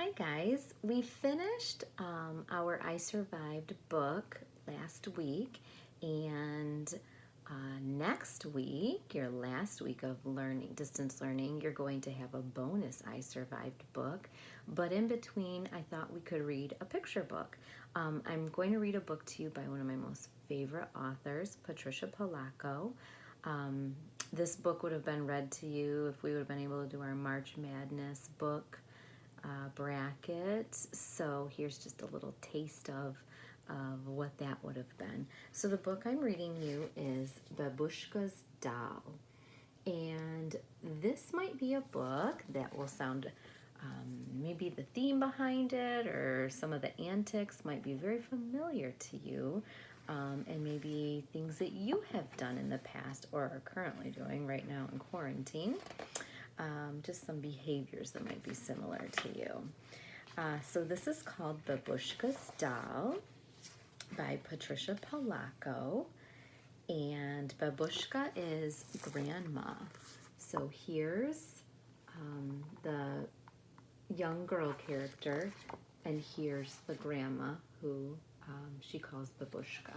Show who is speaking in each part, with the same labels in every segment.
Speaker 1: Hi guys, we finished our I Survived book last week, and next week, your last week of distance learning, you're going to have a bonus I Survived book, but in between I thought we could read a picture book. I'm going to read a book to you by one of my most favorite authors, Patricia Polacco. This book would have been read to you if we would have been able to do our March Madness book bracket. So here's just a little taste of what that would have been. So the book I'm reading you is Babushka's Doll. And this might be a book that will sound, maybe the theme behind it or some of the antics might be very familiar to you. And maybe things that you have done in the past or are currently doing right now in quarantine. Just some behaviors that might be similar to you. So this is called Babushka's Doll by Patricia Polacco. And Babushka is grandma. So here's the young girl character, and here's the grandma who she calls Babushka.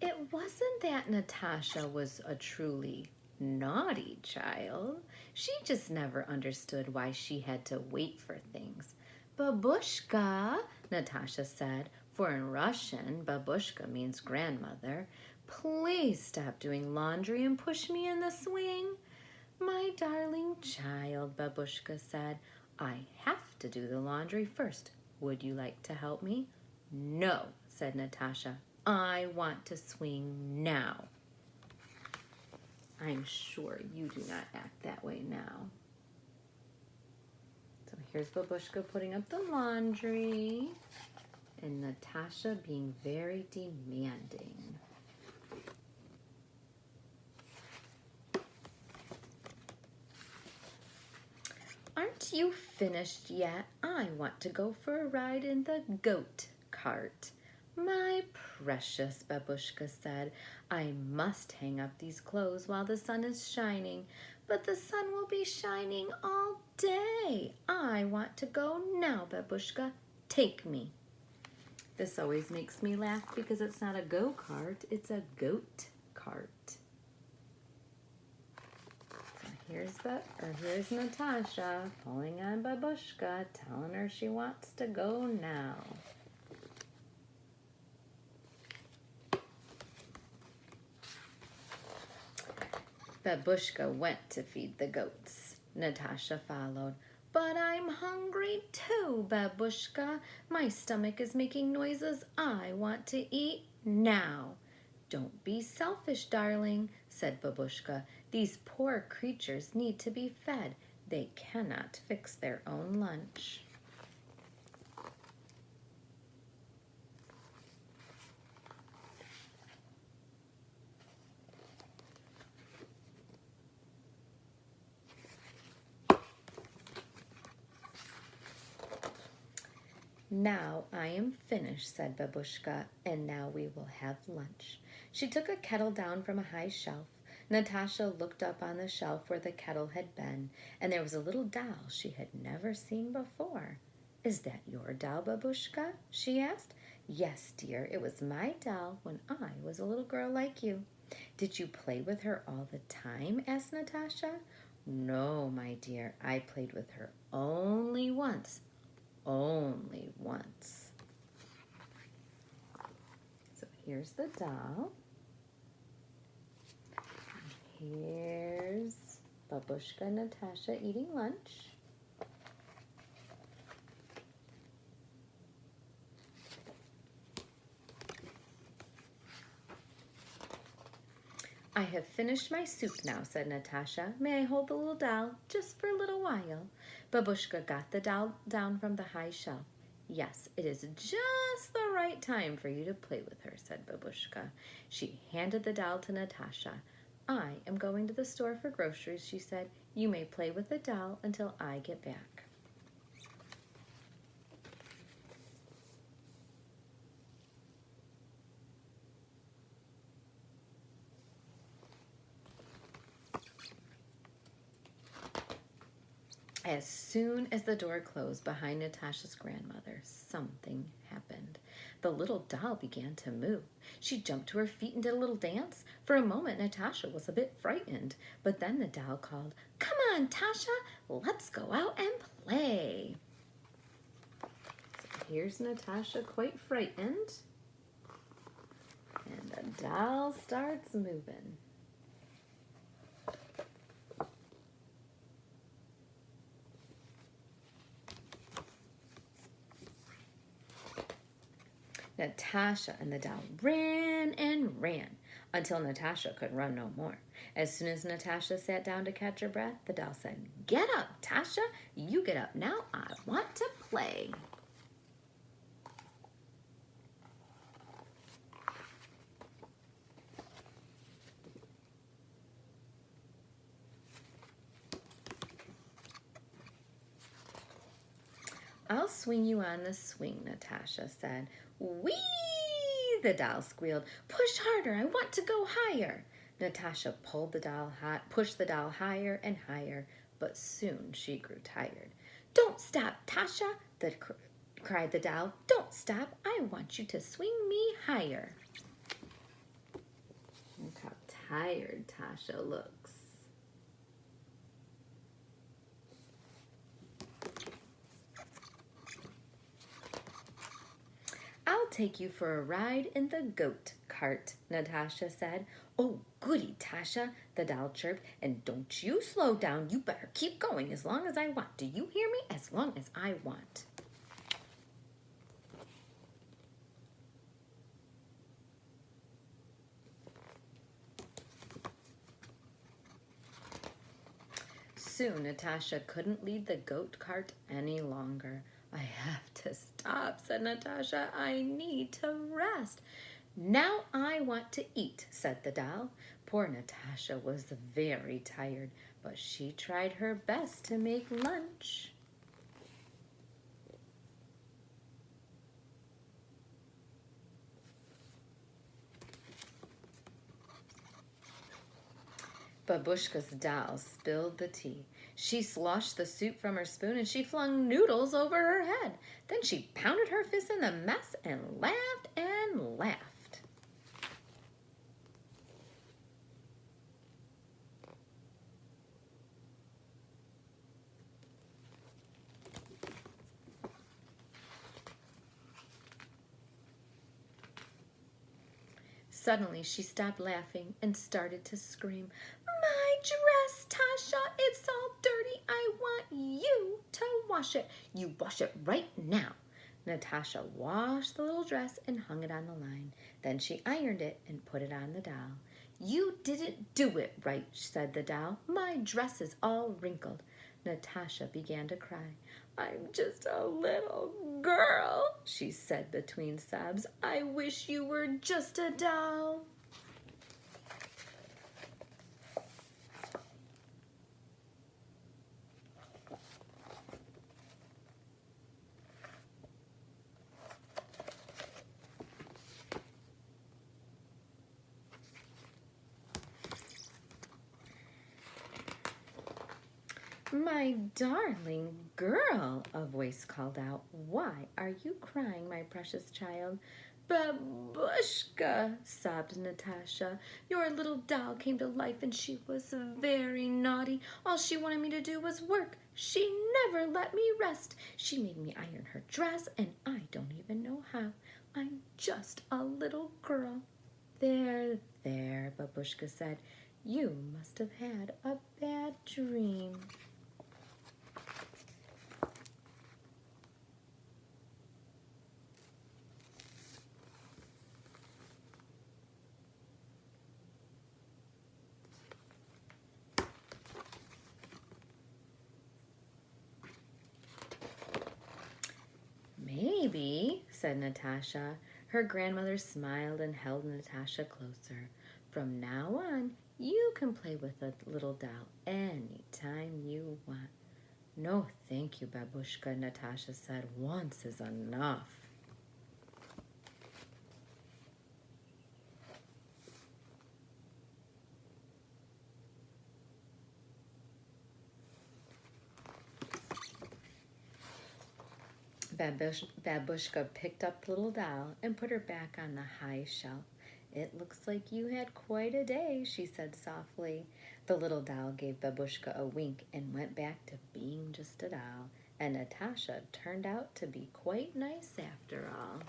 Speaker 1: It wasn't that Natasha was a truly naughty child. She just never understood why she had to wait for things. Babushka, Natasha said, for in Russian, Babushka means grandmother. Please stop doing laundry and push me in the swing. My darling child, Babushka said, I have to do the laundry first. Would you like to help me? No, said Natasha. I want to swing now. I'm sure you do not act that way now. So here's Babushka putting up the laundry and Natasha being very demanding. Aren't you finished yet? I want to go for a ride in the goat cart. My precious, Babushka said, I must hang up these clothes while the sun is shining, but the sun will be shining all day. I want to go now, Babushka. Take me. This always makes me laugh because it's not a go-kart, it's a goat cart. Here's Natasha pulling on Babushka, telling her she wants to go now. Babushka went to feed the goats. Natasha followed. But I'm hungry too, Babushka. My stomach is making noises. I want to eat now. Don't be selfish, darling, said Babushka. These poor creatures need to be fed. They cannot fix their own lunch. Now I am finished, said Babushka, and now we will have lunch. She took a kettle down from a high shelf. Natasha looked up on the shelf where the kettle had been, and there was a little doll she had never seen before. Is that your doll, Babushka? She asked. Yes, dear, it was my doll when I was a little girl like you. Did you play with her all the time? Asked Natasha. No, my dear, I played with her only once. Only once. So here's the doll. Here's Babushka and Natasha eating lunch. I have finished my soup now, said Natasha. May I hold the little doll just for a little while? Babushka got the doll down from the high shelf. Yes, it is just the right time for you to play with her, said Babushka. She handed the doll to Natasha. I am going to the store for groceries, she said. You may play with the doll until I get back. As soon as the door closed behind Natasha's grandmother, something happened. The little doll began to move. She jumped to her feet and did a little dance. For a moment, Natasha was a bit frightened, but then the doll called, "Come on, Tasha, let's go out and play." So here's Natasha quite frightened, and the doll starts moving. Natasha and the doll ran and ran until Natasha could run no more. As soon as Natasha sat down to catch her breath, the doll said, "Get up, Tasha. You get up now. I want to play." "I'll swing you on the swing," Natasha said. "Whee!" the doll squealed. "Push harder. I want to go higher." Natasha pushed the doll higher and higher, but soon she grew tired. "Don't stop, Tasha," cried the doll. "Don't stop. I want you to swing me higher." Look how tired Tasha looks. "I'll take you for a ride in the goat cart," Natasha said. "Oh, goody, Tasha," the doll chirped. "And don't you slow down. You better keep going as long as I want. Do you hear me? As long as I want." Soon Natasha couldn't lead the goat cart any longer. "I have to stop," said Natasha. "I need to rest." "Now I want to eat," said the doll. Poor Natasha was very tired, but she tried her best to make lunch. Babushka's doll spilled the tea. She sloshed the soup from her spoon and she flung noodles over her head. Then she pounded her fist in the mess and laughed and laughed. Suddenly she stopped laughing and started to scream. "My dress, Tasha, it's all dirty. I want you to wash it. You wash it right now." Natasha washed the little dress and hung it on the line. Then she ironed it and put it on the doll. "You didn't do it right," said the doll. "My dress is all wrinkled." Natasha began to cry. "I'm just a little girl," she said between sobs. "I wish you were just a doll." "My darling girl," a voice called out. "Why are you crying, my precious child?" "Babushka," sobbed Natasha. "Your little doll came to life and she was very naughty. All she wanted me to do was work. She never let me rest. She made me iron her dress and I don't even know how. I'm just a little girl." "There, there," Babushka said. "You must have had a bad dream." "Maybe," said Natasha. Her grandmother smiled and held Natasha closer. "From now on, you can play with the little doll any time you want." "No, thank you, Babushka," Natasha said. "Once is enough." Babushka picked up the little doll and put her back on the high shelf. "It looks like you had quite a day," she said softly. The little doll gave Babushka a wink and went back to being just a doll. And Natasha turned out to be quite nice after all.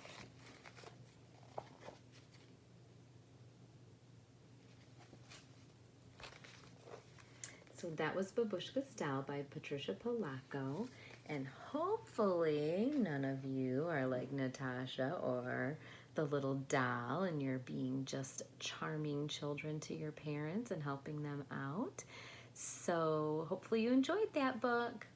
Speaker 1: So that was Babushka's Doll by Patricia Polacco. And hopefully none of you are like Natasha or the little doll and you're being just charming children to your parents and helping them out. So hopefully you enjoyed that book.